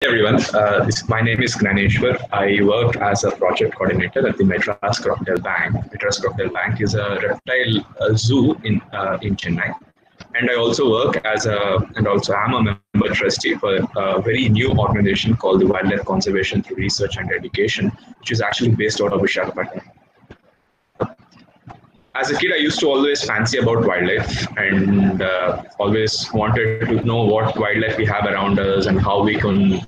Everyone. My name is Gnaneshwar. I work as a project coordinator at the Madras Crocodile Bank. Madras Crocodile Bank is a reptile zoo in Chennai, and I also work as a and also am a member trustee for a very new organization called the Wildlife Conservation through Research and Education, which is actually based out of Visakhapatnam. As a kid, I used to always fancy about wildlife and always wanted to know what wildlife we have around us and how we can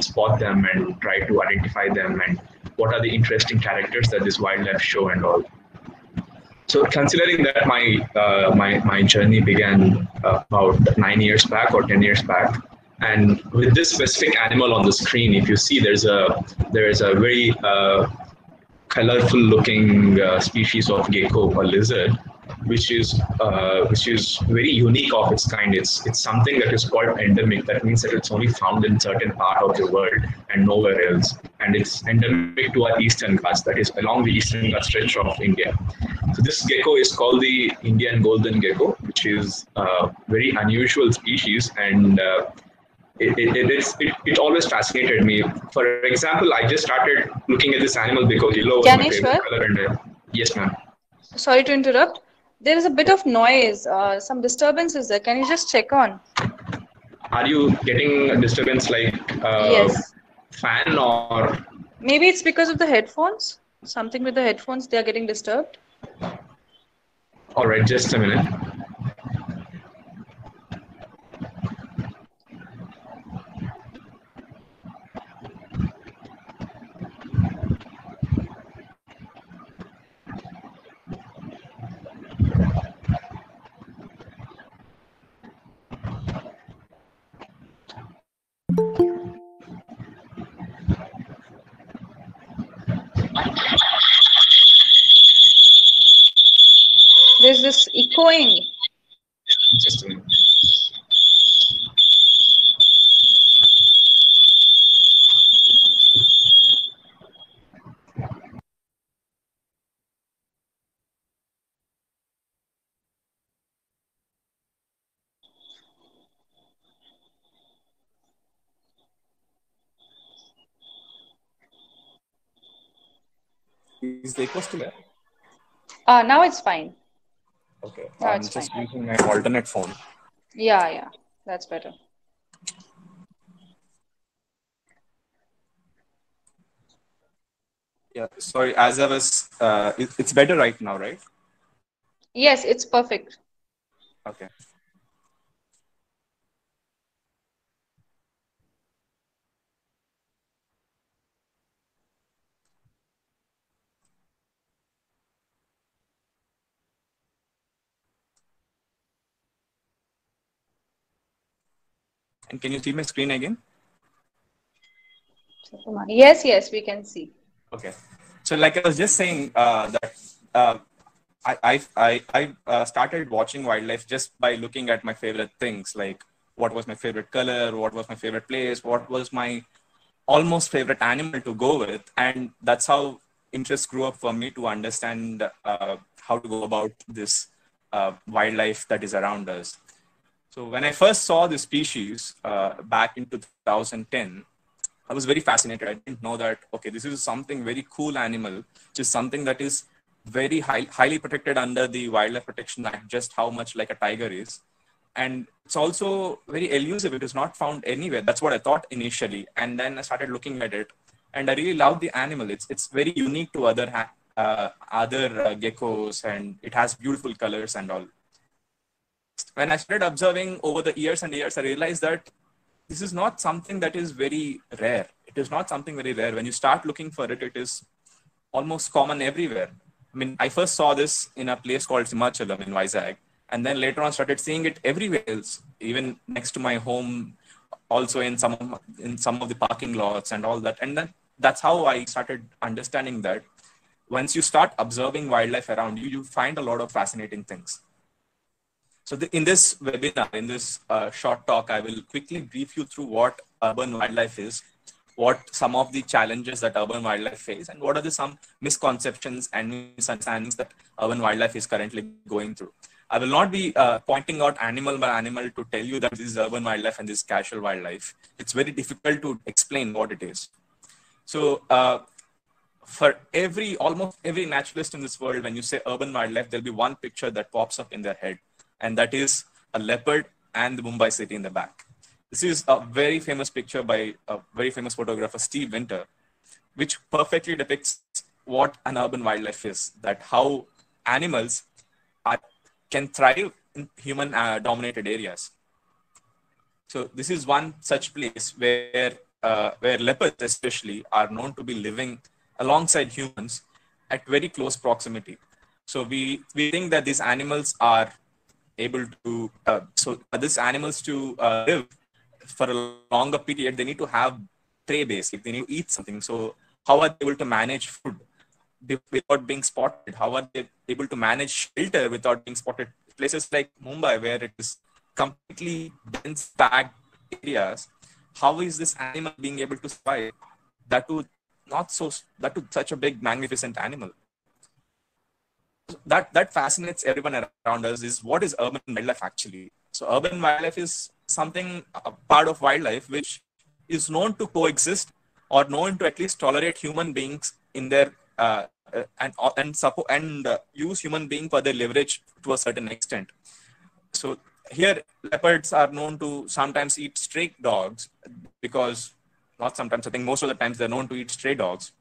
spot them and try to identify them and what are the interesting characters that this wildlife show and all. So, considering that my journey began about 9 years back or 10 years back, and with this specific animal on the screen, if you see, there is a very colorful looking species of gecko or lizard, which is very unique of its kind. It's something that is called endemic. That means that it's only found in certain part of the world and nowhere else. And it's endemic to our eastern Ghats, that is along the eastern Ghats stretch of India. So this gecko is called the Indian golden gecko, which is a very unusual species, and it always fascinated me. For example, I just started looking at this animal because yellow was my favorite Ganeshwar, color. And yes, ma'am. sorry to interrupt. There is a bit of noise, some disturbances there. Can you just check on? Are you getting a disturbance like Yes. fan or? Maybe it's because of the headphones. Something with the headphones, they are getting disturbed. All right, just a minute. There's this echoing. Just a minute. Is the echo still there? Now it's fine. Okay, Now I'm it's just fine. using my alternate phone. Yeah, yeah. That's better. Yeah, sorry. As I was, it's better right now, right? Yes, it's perfect. Okay. And can you see my screen again? Yes, yes, we can see. Okay. So, like I was just saying, that uh, I started watching wildlife just by looking at my favorite things, like what was my favorite color, what was my favorite place, what was my almost favorite animal to go with, and that's how interest grew up for me to understand how to go about this wildlife that is around us. So when I first saw the species back in 2010, I was very fascinated. I didn't know that, okay, this is something very cool animal, which is something that is very highly protected under the Wildlife Protection Act, just how much like a tiger is. And it's also very elusive. It is not found anywhere. That's what I thought initially. And then I started looking at it and I really love the animal. It's very unique to other geckos, and it has beautiful colors and all. When I started observing over the years and years, I realized that this is not something that is very rare. It is not something very rare. When you start looking for it, it is almost common everywhere. I mean, I first saw this in a place called Simachalam in Vizag, and then later on started seeing it everywhere else, even next to my home, also in some of the parking lots and all that. And then that's how I started understanding that once you start observing wildlife around you, you find a lot of fascinating things. So in this webinar, in this short talk, I will quickly brief you through what urban wildlife is, what some of the challenges that urban wildlife face, and what are some misconceptions and misunderstandings that urban wildlife is currently going through. I will not be pointing out animal by animal to tell you that this is urban wildlife and this is casual wildlife. It's very difficult to explain what it is. So for almost every naturalist in this world, when you say urban wildlife, there'll be one picture that pops up in their head, and that is a leopard and the Mumbai city in the back. This is a very famous picture by a very famous photographer, Steve Winter, which perfectly depicts what an urban wildlife is, that how animals can thrive in human dominated areas. So this is one such place where leopards especially are known to be living alongside humans at very close proximity. So we think that these animals are able to these animals to live for a longer period. They need to have prey base. They need to eat something. So how are they able to manage food without being spotted? How are they able to manage shelter without being spotted? Places like Mumbai, where it is completely dense packed areas, how is this animal being able to survive? That to such a big, magnificent animal. That fascinates everyone around us. Is what is urban wildlife actually? So urban wildlife is something, a part of wildlife which is known to coexist or known to at least tolerate human beings in their and support and use human being for their leverage to a certain extent. So here leopards are known to sometimes eat stray dogs, because not sometimes, I think most of the times they're known to eat stray dogs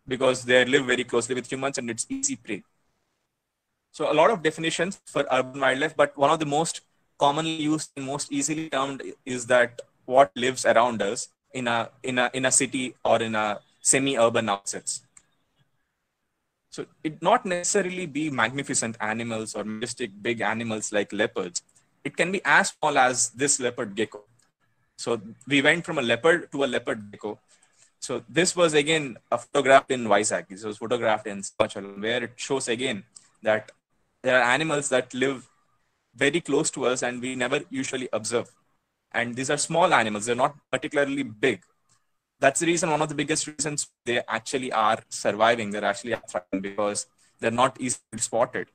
because they live very closely with humans and it's easy prey. So a lot of definitions for urban wildlife, but one of the most commonly used and most easily termed is that what lives around us in a city or in a semi-urban outskirts. So it not necessarily be magnificent animals or majestic big animals like leopards. It can be as small as this leopard gecko. So we went from a leopard to a leopard gecko. So this was again photographed in Vizag. This was photographed in Simachalam, where it shows again that there are animals that live very close to us and we never usually observe. And these are small animals. They're not particularly big. That's the reason, one of the biggest reasons they actually are surviving. They're actually thriving because they're not easily spotted.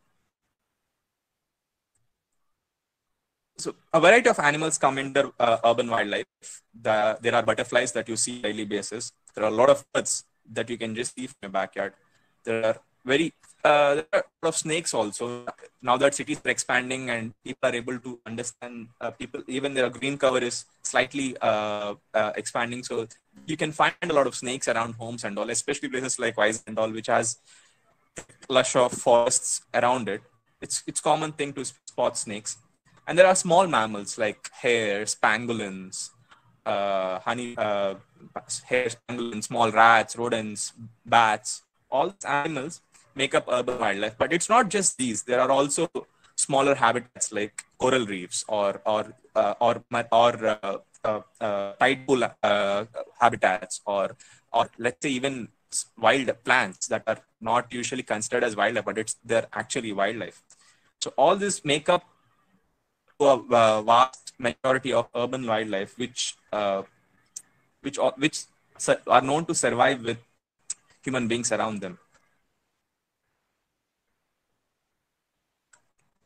So a variety of animals come under urban wildlife. There are butterflies that you see on a daily basis. There are a lot of birds that you can just see from your backyard. There are there are a lot of snakes also. Now that cities are expanding and people are able to understand, even their green cover is slightly expanding. So you can find a lot of snakes around homes and all, especially places like Vizag and all, which has lush of forests around it. It's common thing to spot snakes. And there are small mammals like hares, pangolins, hares, pangolins, small rats, rodents, bats. All these animals make up urban wildlife. But it's not just these. There are also smaller habitats like coral reefs or tide pool habitats, or let's say even wild plants that are not usually considered as wildlife, but they're actually wildlife. So all this make up a vast majority of urban wildlife, which are known to survive with human beings around them.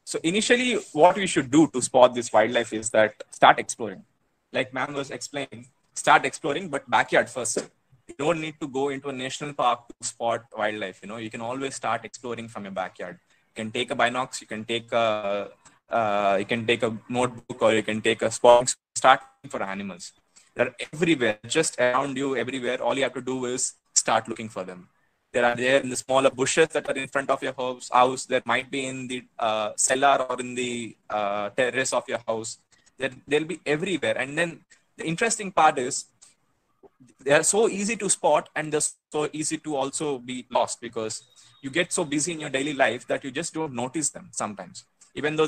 So initially, what we should do to spot this wildlife is that start exploring. Like ma'am was explaining, start exploring, but backyard first. You don't need to go into a national park to spot wildlife. You can always start exploring from your backyard. You can take a binocs, you can take a notebook, or you can take a spot. Start for animals. They're everywhere, just around you, everywhere. All you have to do is start looking for them. They are there in the smaller bushes that are in front of your house. There might be in the cellar or in the terrace of your house. They'll be everywhere. And then the interesting part is they are so easy to spot, and they're so easy to also be lost, because you get so busy in your daily life that you just don't notice them sometimes. Even though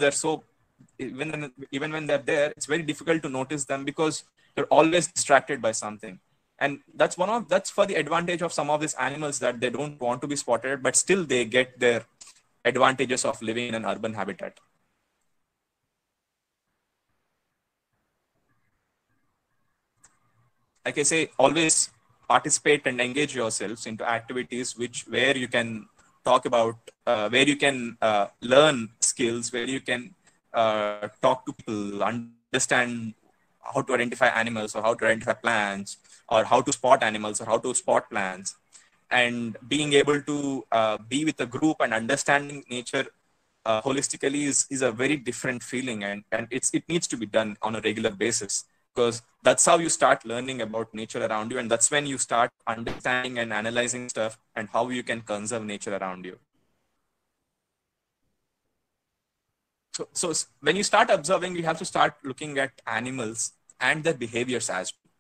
even when they're there, it's very difficult to notice them because you're always distracted by something. And that's for the advantage of some of these animals, that they don't want to be spotted, but still they get their advantages of living in an urban habitat. Like I say, always participate and engage yourselves into activities where you can talk about where you can learn skills, where you can talk to people, understand how to identify animals or how to identify plants, or how to spot animals or how to spot plants. And being able to be with a group and understanding nature holistically is a very different feeling, and it needs to be done on a regular basis, because that's how you start learning about nature around you, and that's when you start understanding and analyzing stuff and how you can conserve nature around you. So when you start observing, you have to start looking at animals and their behaviors as well.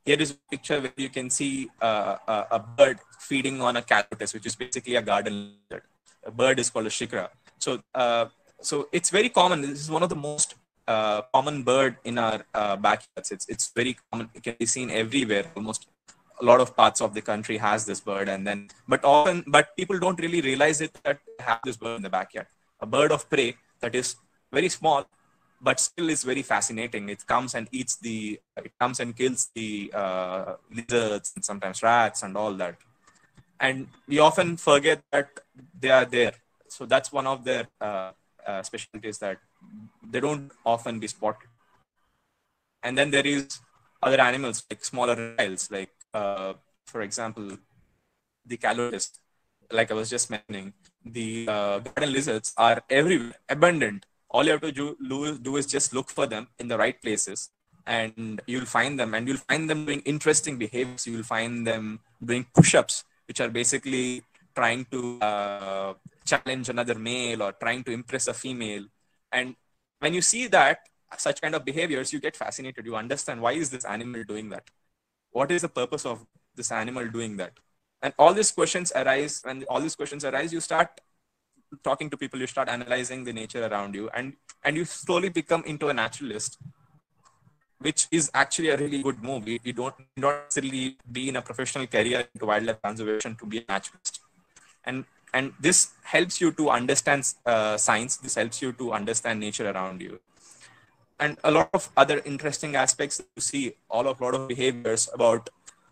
Here is a picture where you can see a bird feeding on a calotes, which is basically a garden lizard. A bird is called a shikra. So it's very common. This is one of the most common bird in our backyards. It's very common. It can be seen everywhere. Almost a lot of parts of the country has this bird, but people don't really realize it that they have this bird in the backyard. A bird of prey that is very small, but still is very fascinating. It comes and kills the lizards and sometimes rats and all that. And we often forget that they are there. So that's one of their specialties, that they don't often be spotted. And then there is other animals like smaller reptiles, like for example, the calotes, like I was just mentioning. The garden lizards are everywhere, abundant. All you have to do is just look for them in the right places, and you'll find them. And you'll find them doing interesting behaviors. You'll find them doing push-ups, which are basically trying to challenge another male or trying to impress a female. And when you see that, such kind of behaviors, you get fascinated. You understand, why is this animal doing that? What is the purpose of this animal doing that? And all these questions arise. When all these questions arise, you start talking to people, you start analyzing the nature around you, and you slowly become into a naturalist, which is actually a really good move. You don't necessarily be in a professional career into wildlife conservation to be a naturalist. And this helps you to understand science. This helps you to understand nature around you. And a lot of other interesting aspects. You see a lot of behaviors about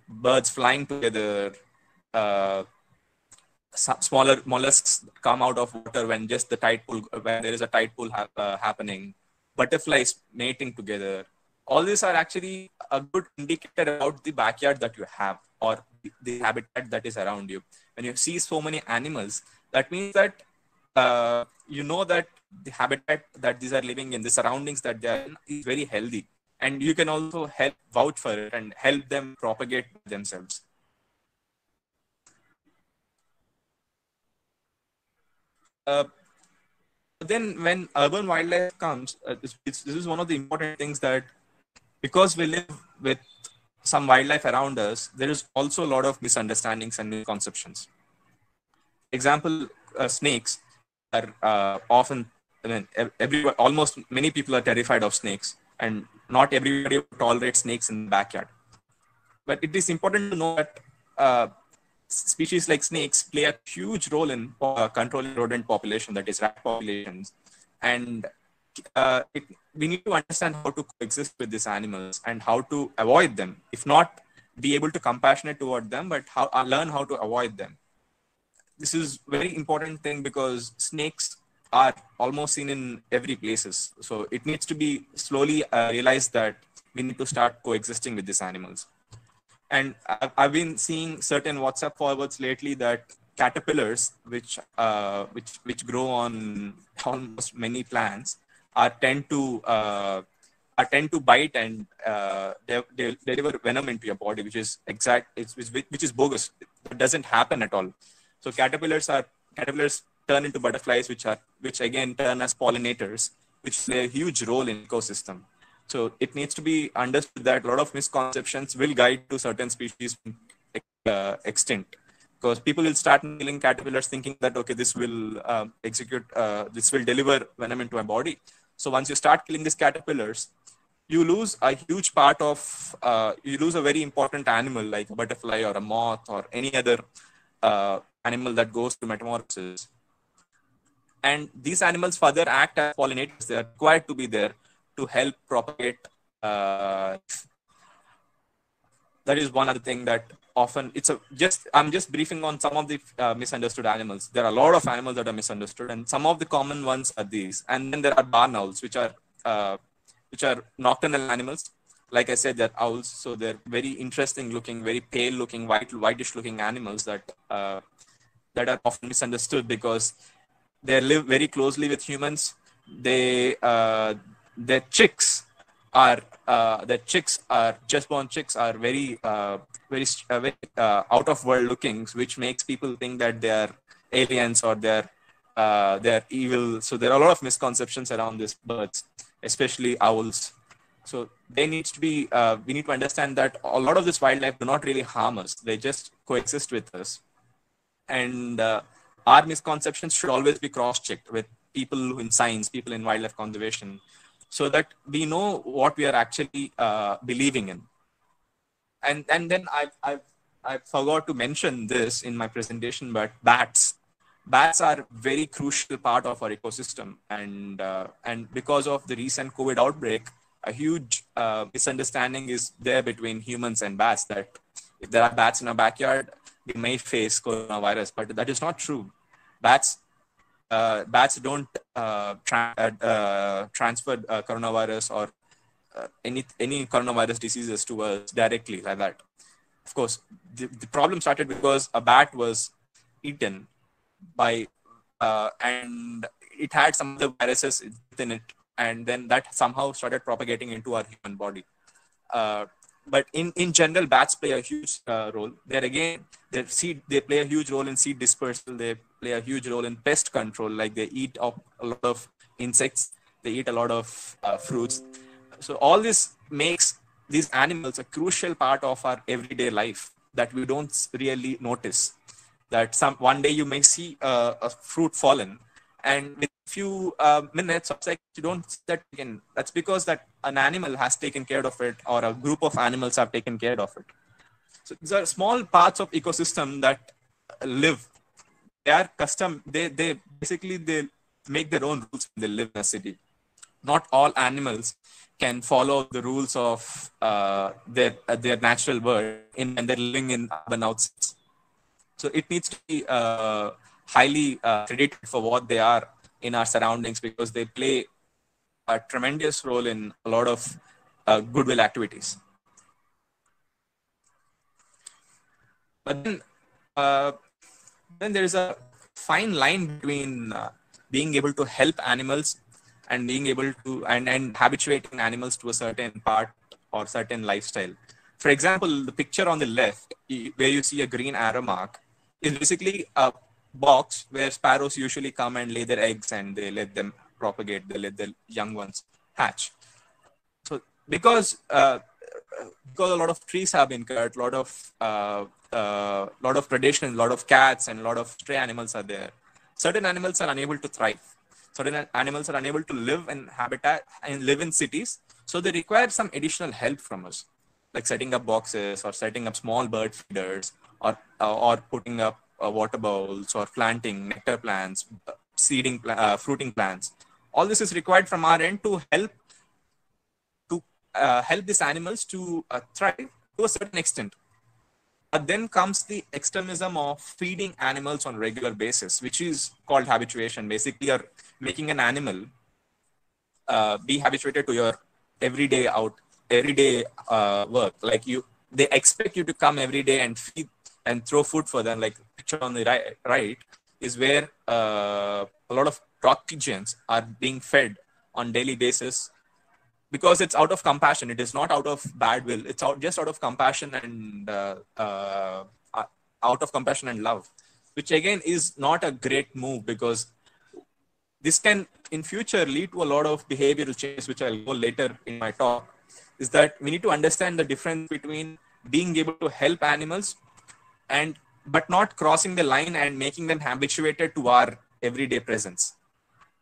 birds flying together, smaller mollusks come out of water when just the tide pool, when there is a tide pool happening, butterflies mating together. All these are actually a good indicator about the backyard that you have, or the habitat that is around you. When you see so many animals, that means that you know that the habitat that these are living in, the surroundings that they are in, is very healthy. And you can also help vouch for it and help them propagate themselves. Then when urban wildlife comes, this is one of the important things, that because we live with some wildlife around us, there is also a lot of misunderstandings and misconceptions. Example, snakes are often, almost many people are terrified of snakes, and not everybody tolerates snakes in the backyard. But it is important to know that species like snakes play a huge role in controlling rodent population, that is rat populations. And we need to understand how to coexist with these animals and how to avoid them. If not, be able to compassionate toward them, but learn how to avoid them. This is very important thing, because snakes are almost seen in every places. So it needs to be slowly realized that we need to start coexisting with these animals. And I've been seeing certain WhatsApp forwards lately that caterpillars, which grow on almost many plants, tend to bite and they deliver venom into your body, which is bogus. It doesn't happen at all. So caterpillars turn into butterflies, which again turn as pollinators, which play a huge role in ecosystem. So it needs to be understood that a lot of misconceptions will guide to certain species extinct, because people will start killing caterpillars thinking that, okay, this will this will deliver venom into my body. So once you start killing these caterpillars, you lose a huge part of, you lose a very important animal like a butterfly or a moth or any other animal that goes to metamorphosis. And these animals further act as pollinators. They are required to be there to help propagate. That is one other thing that often I'm just briefing on some of the misunderstood animals. There are a lot of animals that are misunderstood, and some of the common ones are these. And then there are barn owls, which are nocturnal animals. Like I said, they're owls, so they're very interesting looking, very pale looking, whitish looking animals that are often misunderstood because they live very closely with humans. They their chicks are just born chicks are very out of world looking, which makes people think that they are aliens or they're evil. So there are a lot of misconceptions around these birds, especially owls. So they needs to be we need to understand that a lot of this wildlife do not really harm us. They just coexist with us. And our misconceptions should always be cross-checked with people in science, people in wildlife conservation, so that we know what we are actually believing in. And then I forgot to mention this in my presentation, but bats are very crucial part of our ecosystem, and because of the recent COVID outbreak, a huge misunderstanding is there between humans and bats, that if there are bats in our backyard, we may face coronavirus, but that is not true. Bats don't transfer coronavirus or any coronavirus diseases to us directly like that. Of course, the problem started because a bat was eaten by and it had some of the viruses within it, and then that somehow started propagating into our human body. But in general, bats play a huge role. They play a huge role in seed dispersal. They play a huge role in pest control. Like they eat up a lot of insects. They eat a lot of fruits. So all this makes these animals a crucial part of our everyday life that we don't really notice. That one day you may see a fruit fallen, and with a few minutes of seconds, you don't see that again. That's because that an animal has taken care of it, or a group of animals have taken care of it. So these are small parts of ecosystem that live. They are custom. They basically they make their own rules when they live in a city. Not all animals can follow the rules of their natural world when they're living in urban outskirts. So it needs to be highly credited for what they are in our surroundings, because they play a tremendous role in a lot of goodwill activities. But then there is a fine line between being able to help animals and being able to and habituating animals to a certain part or certain lifestyle. For example, the picture on the left, where you see a green arrow mark, is basically a box where sparrows usually come and lay their eggs, and they let them propagate. They let the young ones hatch. So because a lot of trees have been cut, a lot of predation, a lot of cats and a lot of stray animals are there, certain animals are unable to thrive. Certain animals are unable to live in habitat and live in cities. So they require some additional help from us, like setting up boxes or setting up small bird feeders, or putting up water bowls, or planting nectar plants, seeding, fruiting plants. All this is required from our end to help these animals to thrive to a certain extent. But then comes the extremism of feeding animals on regular basis, which is called habituation. Basically, you're making an animal be habituated to your everyday work. Like they expect you to come every day and feed and throw food for them. Like picture on the right is where a lot of rock pigeons are being fed on daily basis, because it's out of compassion. It is not out of bad will. It's just out of compassion and love, which again is not a great move, because this can in future lead to a lot of behavioral changes, which I'll go later in my talk. Is that we need to understand the difference between being able to help animals but not crossing the line and making them habituated to our everyday presence.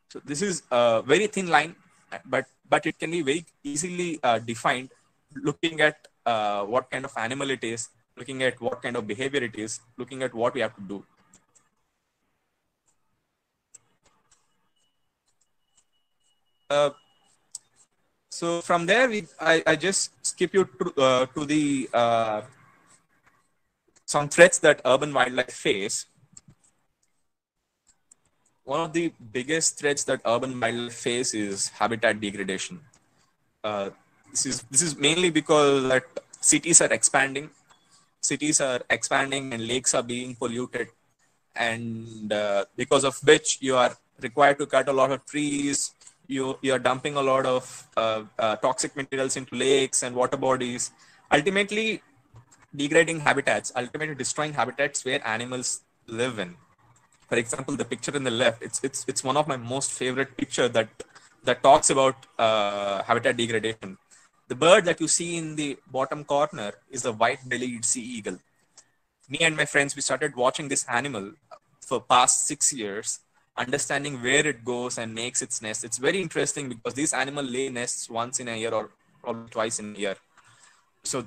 So this is a very thin line, but it can be very easily defined, looking at what kind of animal it is, looking at what kind of behavior it is, looking at what we have to do. So from there, I just skip you to the some threats that urban wildlife face. One of the biggest threats that urban wildlife face is habitat degradation. Uh, this is mainly because that cities are expanding and lakes are being polluted, and because of which you are required to cut a lot of trees. You are dumping a lot of toxic materials into lakes and water bodies, ultimately degrading habitats, ultimately destroying habitats where animals live in. For example, the picture in the left, it's one of my most favorite picture that talks about habitat degradation. The bird that you see in the bottom corner is a white-bellied sea eagle. Me and my friends, we started watching this animal for past 6 years, understanding where it goes and makes its nest. It's very interesting because these animals lay nests once in a year or probably twice in a year. So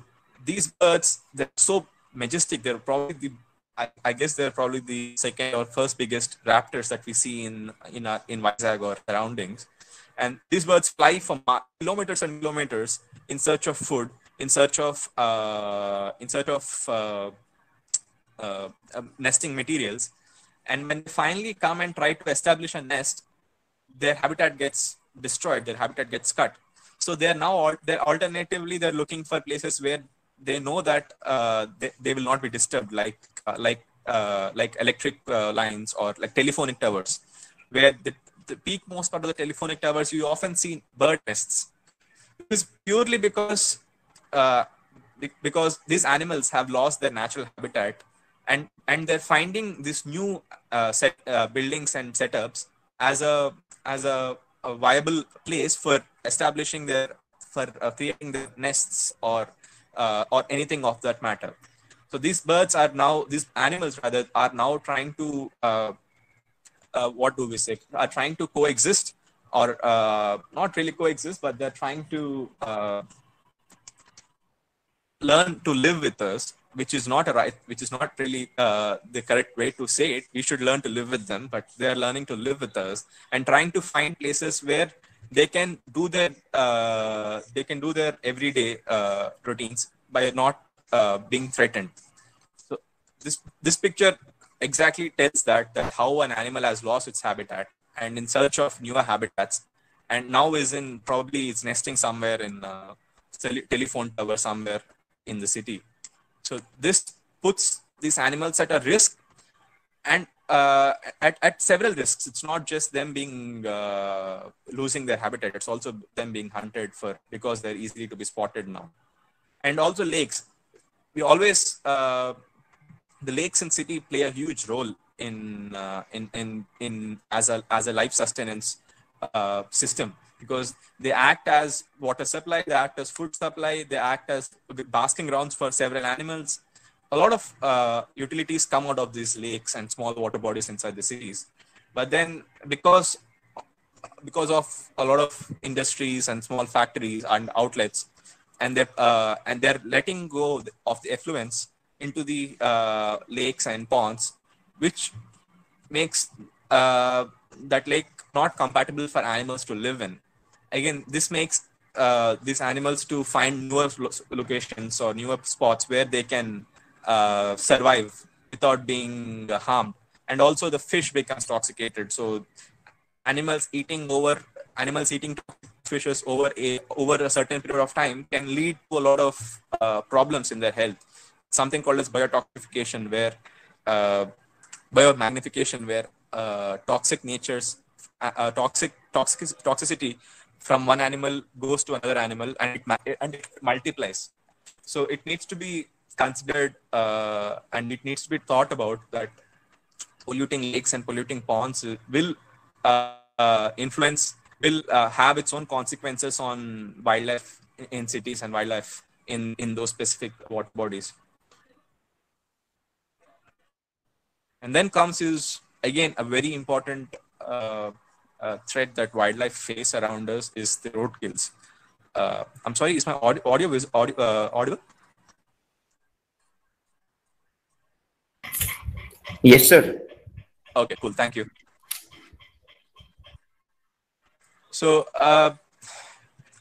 these birds, they're so majestic. They're probably I guess they're probably the second or first biggest raptors that we see in Vizag or surroundings. And these birds fly for kilometers and kilometers in search of food, in search of nesting materials. And when they finally come and try to establish a nest, their habitat gets destroyed, their habitat gets cut. So they're alternatively, they're looking for places where they know that they will not be disturbed, like electric lines or like telephonic towers, where the peak most part of the telephonic towers, you often see bird nests. This is purely because these animals have lost their natural habitat, and they're finding this new buildings and setups as a viable place for establishing creating their nests or anything of that matter. So these animals rather are now trying to are trying to coexist, or not really coexist, but they're trying to learn to live with us, which is not really the correct way to say it. We should learn to live with them, but they're learning to live with us and trying to find places where they can do their everyday routines by not being threatened. So this picture exactly tells that how an animal has lost its habitat and in search of newer habitats, and now it's nesting somewhere in telephone tower somewhere in the city. So this puts these animals at a risk, and at several risks. It's not just them being losing their habitat; it's also them being hunted because they're easily to be spotted now. And also lakes. We always the lakes in city play a huge role in as a life sustenance system, because they act as water supply, they act as food supply, they act as basking grounds for several animals. A lot of utilities come out of these lakes and small water bodies inside the cities. But then because of a lot of industries and small factories and outlets, and they're letting go of the effluents into the lakes and ponds, which makes that lake not compatible for animals to live in. Again, this makes these animals to find newer locations or newer spots where they can survive without being harmed. And also the fish becomes toxicated. So animals eating fishes over a certain period of time can lead to a lot of problems in their health. Something called as biotoxification, where biomagnification, where toxicity from one animal goes to another animal, and it multiplies. So it needs to be considered, and it needs to be thought about that polluting lakes and polluting ponds will have its own consequences on wildlife in cities and wildlife in those specific water bodies. And then comes is again a very important threat that wildlife face around us is the roadkills. I'm sorry, is my audio audible? Yes, sir. Okay, cool. Thank you. So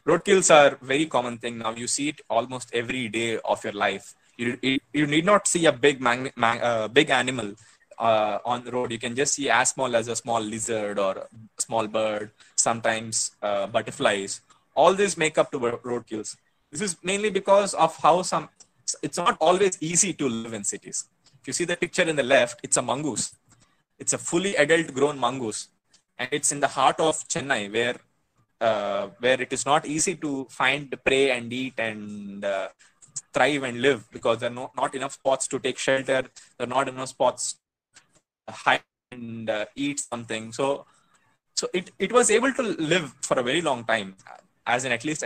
roadkills are very common thing now. You see it almost every day of your life. You need not see a big animal on the road. You can just see as small as a small lizard or a small bird, sometimes butterflies. All these make up to roadkills. This is mainly because of how it's not always easy to live in cities. If you see the picture in the left, it's a mongoose. It's a fully adult grown mongoose. And it's in the heart of Chennai, where it is not easy to find prey and eat and thrive and live, because there are not enough spots to take shelter. There are not enough spots to hide and eat something. So it was able to live for a very long time, as in at least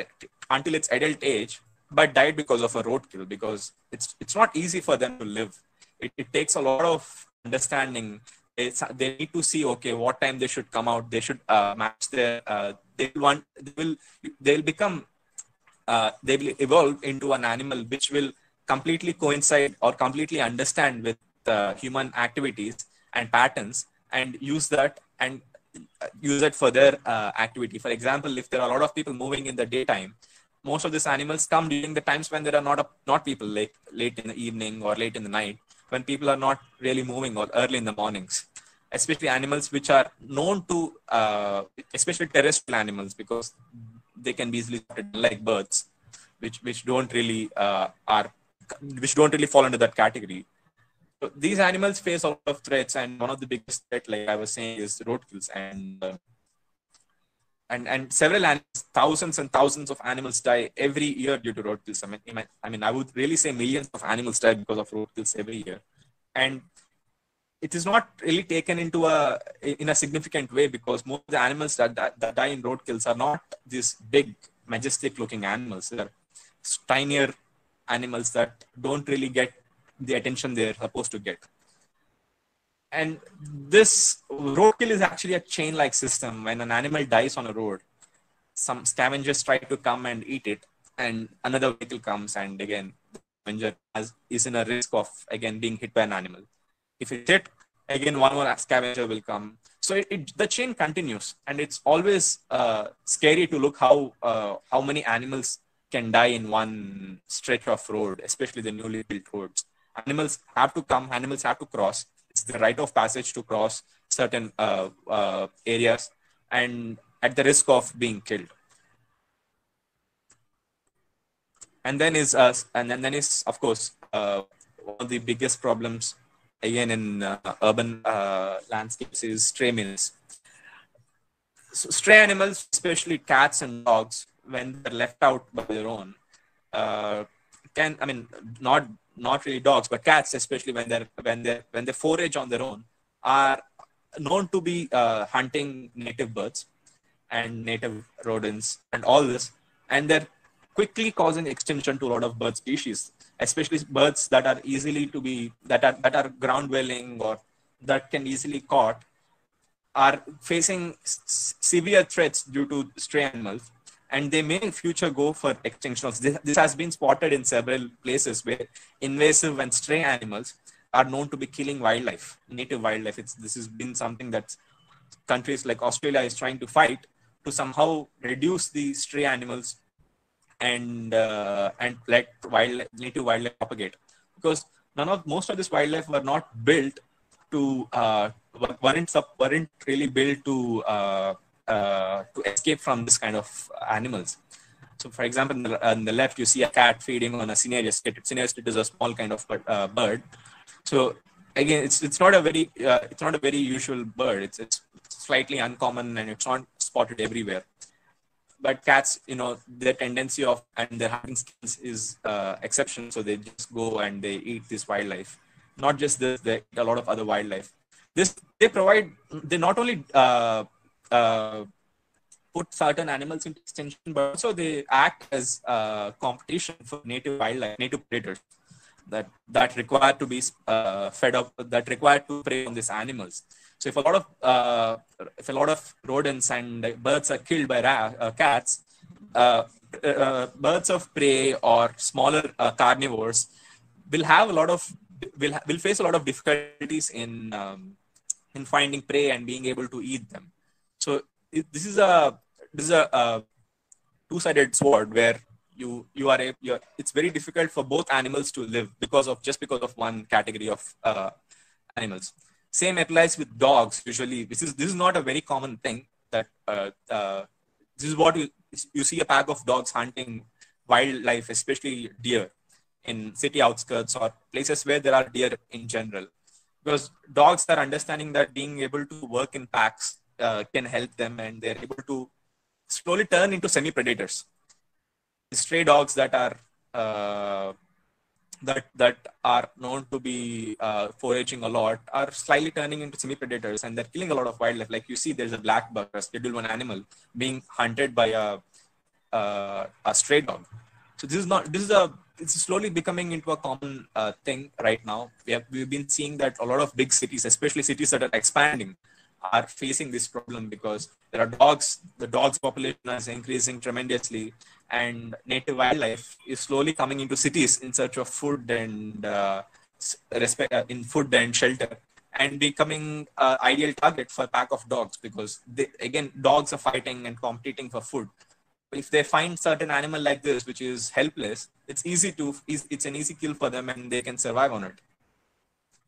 until its adult age, but died because of a roadkill, because it's not easy for them to live. It takes a lot of understanding. They need to see, okay, what time they should come out. They should match their. They'll become. They will evolve into an animal which will completely coincide or completely understand with human activities and patterns, and use that and use it for their activity. For example, if there are a lot of people moving in the daytime, most of these animals come during the times when there are not people, like late in the evening or late in the night, when people are not really moving, or early in the mornings. Especially animals which are known to, especially terrestrial animals, because they can be easily spotted, like birds, which don't really fall into that category. So these animals face a lot of threats, and one of the biggest threat, like I was saying, is roadkills. And several animals, thousands and thousands of animals die every year due to roadkills. I would really say millions of animals die because of roadkills every year, and it is not really taken in a significant way, because most of the animals that die in roadkills are not these big, majestic-looking animals. They're tinier animals that don't really get the attention they're supposed to get. And this roadkill is actually a chain-like system. When an animal dies on a road, some scavengers try to come and eat it, and another vehicle comes, and again, the scavenger is in a risk of again being hit by an animal. If it's hit, again one more scavenger will come. So the chain continues, and it's always scary to look how many animals can die in one stretch of road, especially the newly built roads. Animals have to come. Animals have to cross. It's the rite of passage to cross certain areas, and at the risk of being killed. And then is of course one of the biggest problems again in urban landscapes is stray minutes. So stray animals, especially cats and dogs, when they're left out by their own, not really dogs, but cats, especially when they forage on their own, are known to be hunting native birds and native rodents and all this, and they're quickly causing extinction to a lot of bird species, especially birds that are easily to be that are ground dwelling or that can easily caught, are facing severe threats due to stray animals, and they may in future go for extinction. This has been spotted in several places where invasive and stray animals are known to be killing wildlife, native wildlife. This has been something that countries like Australia is trying to fight, to somehow reduce the stray animals and let native wildlife propagate, because most of this wildlife were not built to weren't really built to escape from this kind of animals. So, for example, on the left, you see a cat feeding on a Cinereus tit. Cinereus tit is a small kind of bird. So, again, it's not a very usual bird. It's slightly uncommon, and it's not spotted everywhere. But cats, their tendency and their hunting skills is exception. So they just go and they eat this wildlife. Not just this, they eat a lot of other wildlife. They not only put certain animals into extinction, but also they act as competition for native wildlife, native predators that require to be fed up, that require to prey on these animals. So if a lot of rodents and birds are killed by cats, birds of prey or smaller carnivores will face a lot of difficulties in finding prey and being able to eat them. So this is a two-sided sword, where it's very difficult for both animals to live because of one category of animals. Same applies with dogs. Usually, this is not a very common thing. That this is what you see a pack of dogs hunting wildlife, especially deer, in city outskirts or places where there are deer in general, because dogs are understanding that being able to work in packs can help them, and they're able to slowly turn into semi-predators. Stray dogs uh, that are known to be foraging a lot are slightly turning into semi-predators, and they're killing a lot of wildlife. Like you see, there's a black buck, a Schedule 1 animal, being hunted by a stray dog. So it's slowly becoming into a common thing right now. We've been seeing that a lot of big cities, especially cities that are expanding, are facing this problem because there are dogs. The dogs population is increasing tremendously, and native wildlife is slowly coming into cities in search of food and in food and shelter, and becoming ideal target for a pack of dogs, because dogs are fighting and competing for food. If they find certain animal like this which is helpless, it's an easy kill for them, and they can survive on it.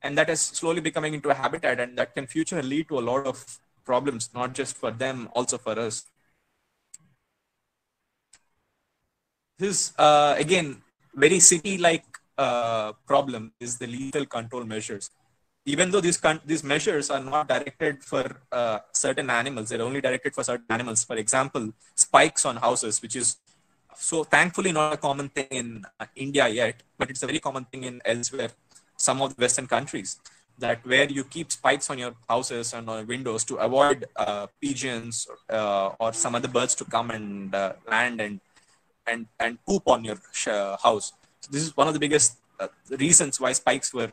And that is slowly becoming into a habitat, and that can future lead to a lot of problems, not just for them, also for us. This again, very city-like problem is the lethal control measures. Even though these measures are not directed for certain animals, they're only directed for certain animals. For example, spikes on houses, which is so thankfully not a common thing in India yet, but it's a very common thing in elsewhere, some of the Western countries, that where you keep spikes on your houses and on windows to avoid pigeons or some other birds to come and land and poop on your house. So this is one of the biggest reasons why spikes were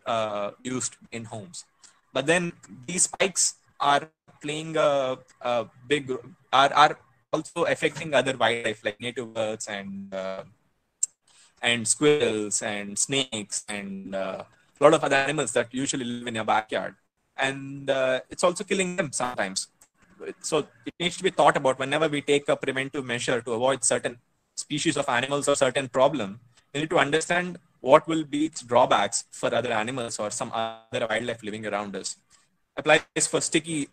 used in homes. But then these spikes are playing a big are also affecting other wildlife like native birds and squirrels and snakes and a lot of other animals that usually live in your backyard. And it's also killing them sometimes. So it needs to be thought about whenever we take a preventive measure to avoid certain species of animals or certain problem. We need to understand what will be its drawbacks for other animals or some other wildlife living around us. Applies for sticky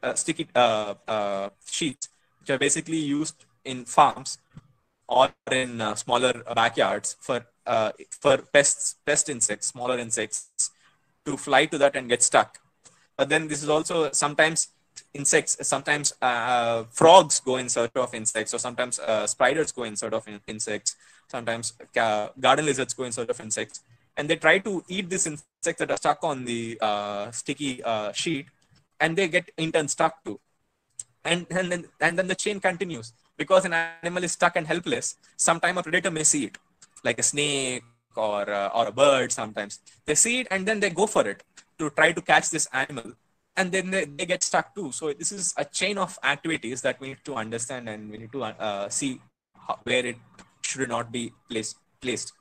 sheets, which are basically used in farms or in smaller backyards for pest insects, smaller insects, to fly to that and get stuck. But then this is also sometimes insects, sometimes frogs go in search of insects, or sometimes spiders go in search of insects, sometimes garden lizards go in search of insects, and they try to eat these insects that are stuck on the sticky sheet, and they get in turn stuck too. And then the chain continues, because an animal is stuck and helpless. Sometime a predator may see it, like a snake or a bird. Sometimes they see it and then they go for it to try to catch this animal, and then they get stuck too. So this is a chain of activities that we need to understand, and we need to see where it should not be placed.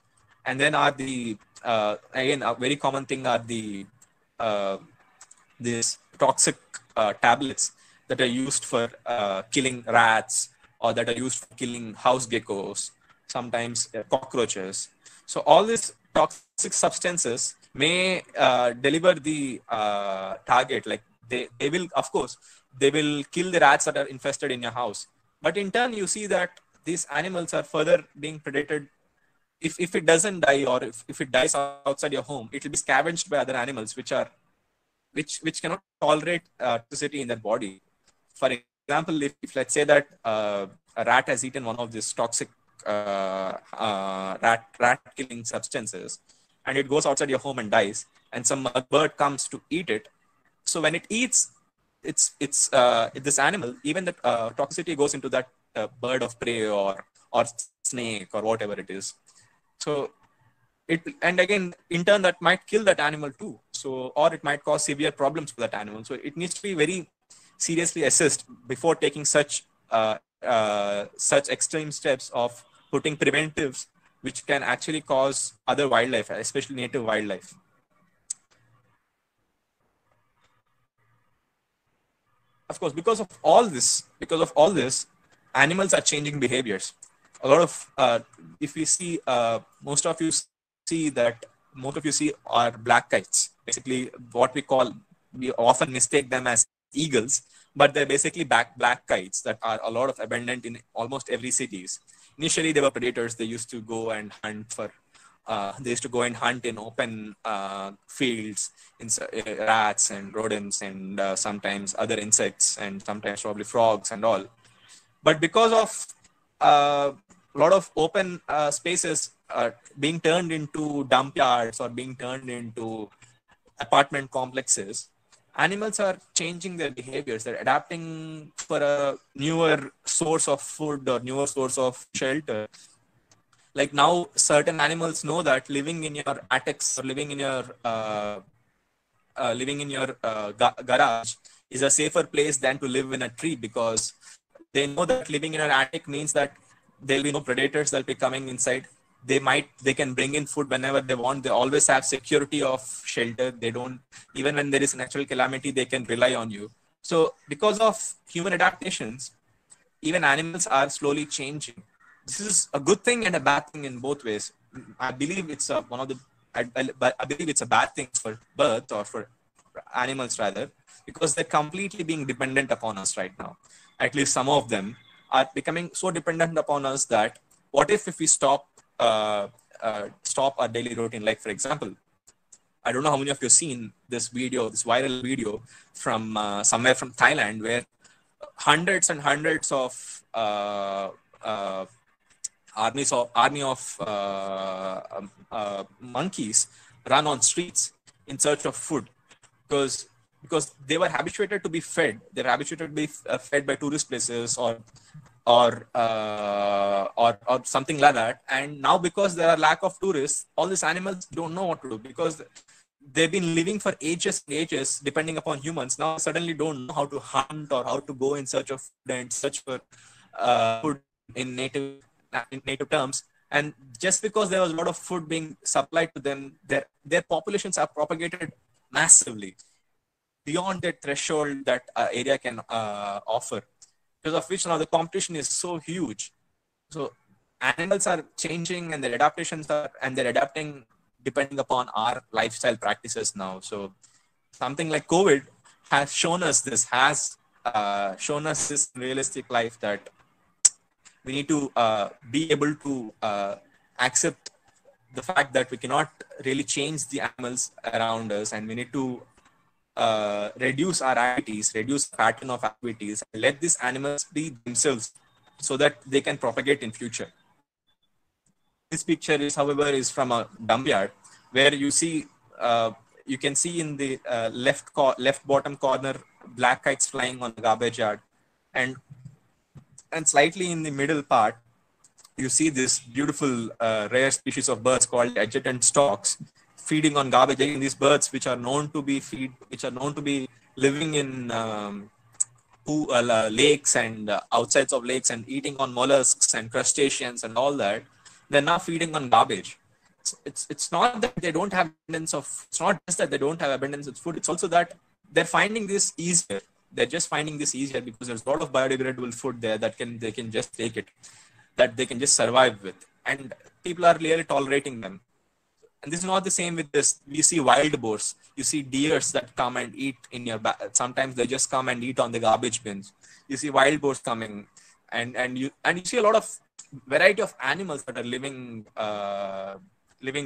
And then are the again a very common thing are the these toxic tablets that are used for killing rats, or that are used for killing house geckos, sometimes cockroaches. So all these toxic substances may deliver the target. Like they will, of course, they will kill the rats that are infested in your house. But in turn, you see that these animals are further being predated. If it doesn't die, or if it dies outside your home, it will be scavenged by other animals which cannot tolerate toxicity in their body. For example, if let's say that a rat has eaten one of these toxic rat killing substances, and it goes outside your home and dies, and some bird comes to eat it. So when it eats this animal, even the toxicity goes into that bird of prey or snake or whatever it is. So and again, in turn, that might kill that animal too. So, or it might cause severe problems for that animal. So it needs to be very seriously assessed before taking such extreme steps of putting preventives, which can actually cause other wildlife, especially native wildlife. Of course, because of all this, animals are changing behaviors. a lot of if we see most of you see are black kites, basically what we often mistake them as eagles, but they're basically black kites that are a lot of abundant in almost every cities. Initially they were predators. They used to go and hunt for they used to go and hunt in open fields in rats and rodents and sometimes other insects and sometimes probably frogs and all. But because of a lot of open spaces being turned into dump yards or being turned into apartment complexes, animals are changing their behaviors. They're adapting for a newer source of food or newer source of shelter. Like now, certain animals know that living in your attics or living in your garage is a safer place than to live in a tree, because they know that living in an attic means that there'll be no predators that'll be coming inside. They can bring in food whenever they want. They always have security of shelter. They don't, even when there is a natural calamity, they can rely on you. So because of human adaptations, even animals are slowly changing. This is a good thing and a bad thing in both ways. I believe it's I believe it's a bad thing for birds, or for animals rather, because they're completely being dependent upon us right now. At least some of them are becoming so dependent upon us that what if we stop our daily routine? Like, for example, I don't know how many of you have seen this viral video from somewhere from Thailand, where hundreds and hundreds of army of monkeys run on streets in search of food, because they were habituated to be fed. They're habituated to be fed by tourist places or something like that. And now, because there are lack of tourists, all these animals don't know what to do, because they've been living for ages and ages depending upon humans. Now suddenly don't know how to hunt or how to go in search of food and search for food in native terms. And just because there was a lot of food being supplied to them, their populations are propagated massively beyond the threshold that area can offer, because of which now the competition is so huge. So animals are changing, and their adaptations and they're adapting depending upon our lifestyle practices now. So something like COVID has shown us this realistic life, that we need to be able to accept the fact that we cannot really change the animals around us, and we need to reduce our activities, reduce the pattern of activities, and let these animals be themselves so that they can propagate in future. This picture is, however, is from a dump yard, where you can see in the left bottom corner black kites flying on the garbage yard, and slightly in the middle part, you see this beautiful rare species of birds called adjutant storks feeding on garbage. Again, these birds, which are known to be living in lakes and outsides of lakes and eating on mollusks and crustaceans and all that, they're now feeding on garbage. It's not that they don't have abundance of. It's not just that they don't have abundance of food. It's also that they're finding this easier. They're just finding this easier because there's a lot of biodegradable food there that they can just take it, that they can just survive with, and people are really tolerating them. And this is not the same with this. You see wild boars, you see deers that come and eat in your sometimes they just come and eat on the garbage bins. You see wild boars coming, and you see a lot of variety of animals that are living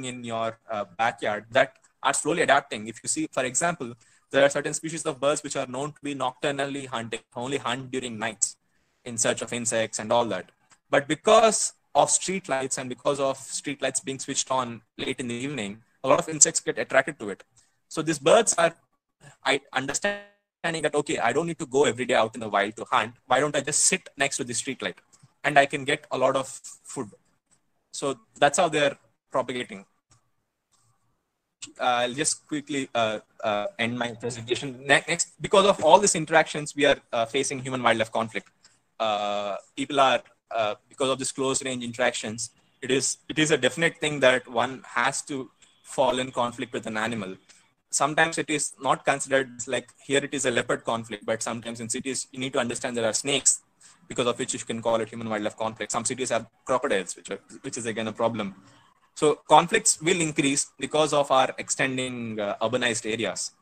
in your backyard that are slowly adapting. If you see, for example, there are certain species of birds which are known to be nocturnally hunting, only hunt during nights in search of insects and all that. But because of street lights and because of street lights being switched on late in the evening, a lot of insects get attracted to it. So these birds are understanding that, okay, I don't need to go every day out in the wild to hunt. Why don't I just sit next to the street light and I can get a lot of food? So that's how they're propagating. I'll just quickly end my presentation. Next, because of all these interactions, we are facing human-wildlife conflict. People are, because of this close-range interactions, it is a definite thing that one has to fall in conflict with an animal. Sometimes it is not considered, like here it is a leopard conflict, but sometimes in cities, you need to understand there are snakes because of which you can call it human-wildlife conflict. Some cities have crocodiles, which is again a problem. So conflicts will increase because of our extending urbanized areas.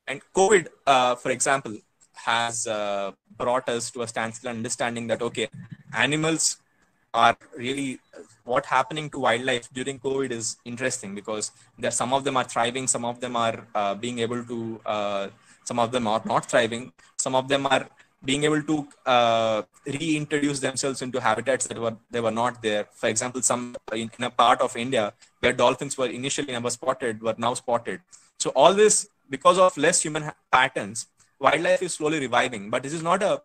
And COVID, for example, has brought us to a standstill, understanding that, okay, animals are really, what happening to wildlife during COVID is interesting, because there some of them are thriving, some of them are being able to, some of them are not thriving, some of them are being able to reintroduce themselves into habitats that they were not there. For example, some in a part of India where dolphins were initially never spotted were now spotted. So all this, because of less human patterns, wildlife is slowly reviving. But this is not a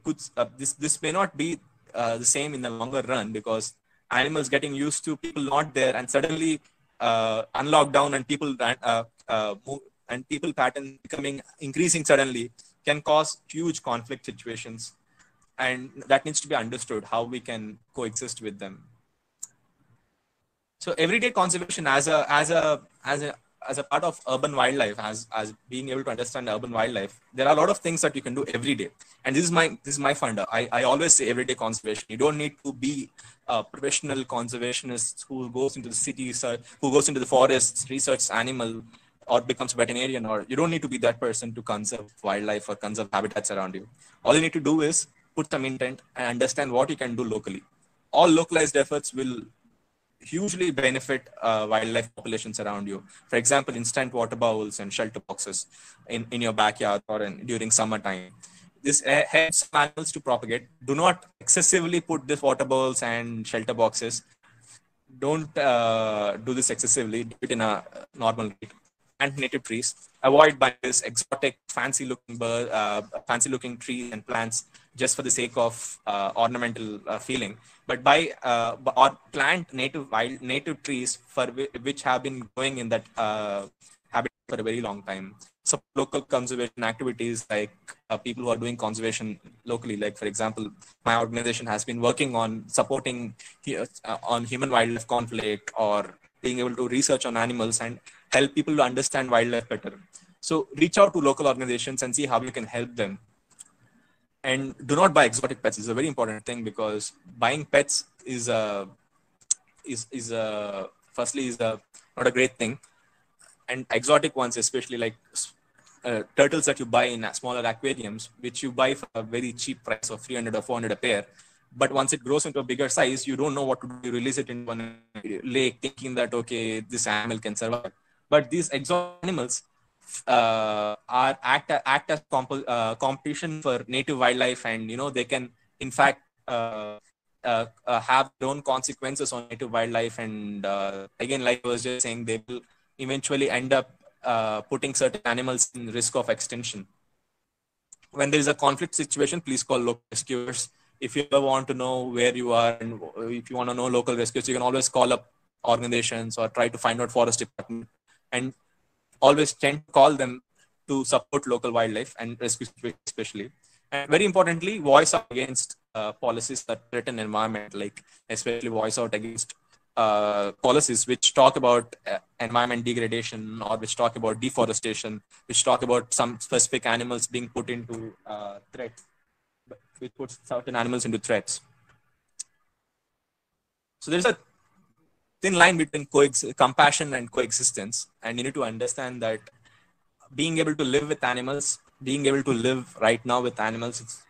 good. This may not be the same in the longer run, because animals getting used to people not there, and suddenly unlock down and people move, and people pattern becoming increasing suddenly, can cause huge conflict situations, and that needs to be understood how we can coexist with them. So everyday conservation as a part of urban wildlife, as being able to understand urban wildlife, there are a lot of things that you can do every day. And this is my funda. I always say everyday conservation. You don't need to be a professional conservationist who goes into the cities, who goes into the forests, researches animal, or becomes a veterinarian, or you don't need to be that person to conserve wildlife or conserve habitats around you. All you need to do is put some intent and understand what you can do locally. All localized efforts will hugely benefit wildlife populations around you. For example, instant water bowls and shelter boxes in your backyard or during summertime. This helps animals to propagate. Do not excessively put these water bowls and shelter boxes. Don't do this excessively. Do it in a normal rate. Plant native trees. Avoid buying this exotic, fancy-looking trees and plants just for the sake of ornamental feeling. But buy or plant native trees which have been growing in that habitat for a very long time. So local conservation activities, like people who are doing conservation locally, like for example, my organization has been working on supporting on human-wildlife conflict, or being able to research on animals and help people to understand wildlife better. So reach out to local organizations and see how you can help them. And do not buy exotic pets. It's a very important thing, because buying pets is not a great thing. And exotic ones, especially like turtles that you buy in smaller aquariums, which you buy for a very cheap price of 300 or 400 a pair. But once it grows into a bigger size, you don't know what to do. You release it into one lake thinking that, okay, this animal can survive. But these exotic animals act as competition for native wildlife, and they can in fact have their own consequences on native wildlife. And again, like I was just saying, they will eventually end up putting certain animals in risk of extinction. When there is a conflict situation, please call local rescuers. If you ever want to know where you are, and if you want to know local rescuers, you can always call up organizations or try to find out forest department, and always tend to call them to support local wildlife and rescue, especially. And very importantly, voice out against policies that threaten environment, like especially voice out against policies which talk about environment degradation, or which talk about deforestation, which talk about some specific animals being put into threat, which puts certain animals into threats. So there's a thin line between compassion and coexistence, and you need to understand that being able to live with animals, being able to live right now with animals,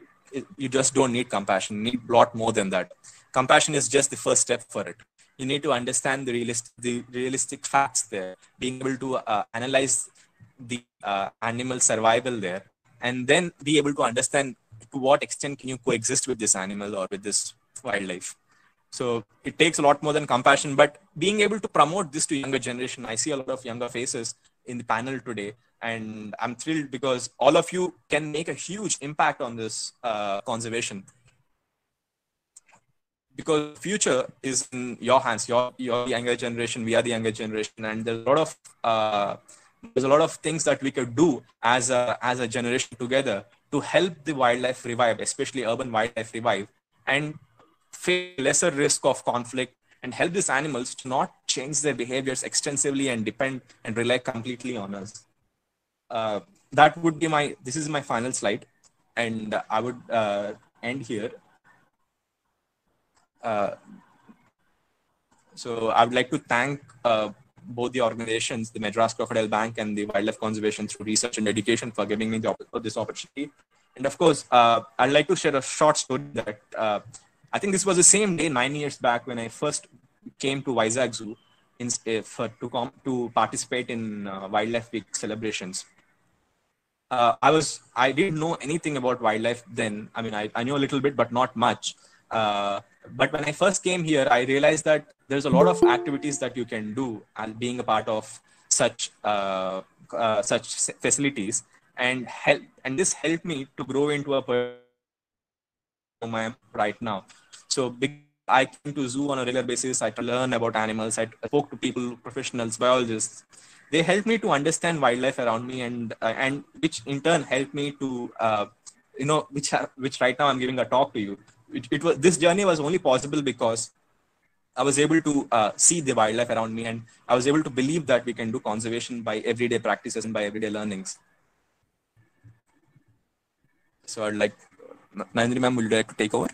you just don't need compassion. You need a lot more than that. Compassion is just the first step for it. You need to understand the realistic facts there, being able to analyze the animal survival there, and then be able to understand to what extent can you coexist with this animal or with this wildlife. So it takes a lot more than compassion, but being able to promote this to younger generation. I see a lot of younger faces in the panel today, and I'm thrilled because all of you can make a huge impact on this conservation. Because the future is in your hands. You're the younger generation, we are the younger generation, and there's a lot of things that we could do as a generation together to help the wildlife revive, especially urban wildlife revive, and face lesser risk of conflict, and help these animals to not change their behaviors extensively and depend and rely completely on us. This is my final slide. And I would end here. Uh, so I would like to thank both the organizations, the Madras Crocodile Bank and the Wildlife Conservation through Research and Education, for giving me this opportunity. And of course, I'd like to share a short story that I think this was the same day 9 years back when I first came to Vizag Zoo to participate in Wildlife Week celebrations. I didn't know anything about wildlife then. I mean, I knew a little bit, but not much. But when I first came here, I realized that there's a lot of activities that you can do and being a part of such facilities, and this helped me to grow into a person whom I am right now. So I came to zoo on a regular basis. I learn about animals. I spoke to people, professionals, biologists. They helped me to understand wildlife around me, and which in turn helped me to which right now I'm giving a talk to you. This journey was only possible because I was able to see the wildlife around me, and I was able to believe that we can do conservation by everyday practices and by everyday learnings. So I'd like, Nandini ma'am, would you like to take over?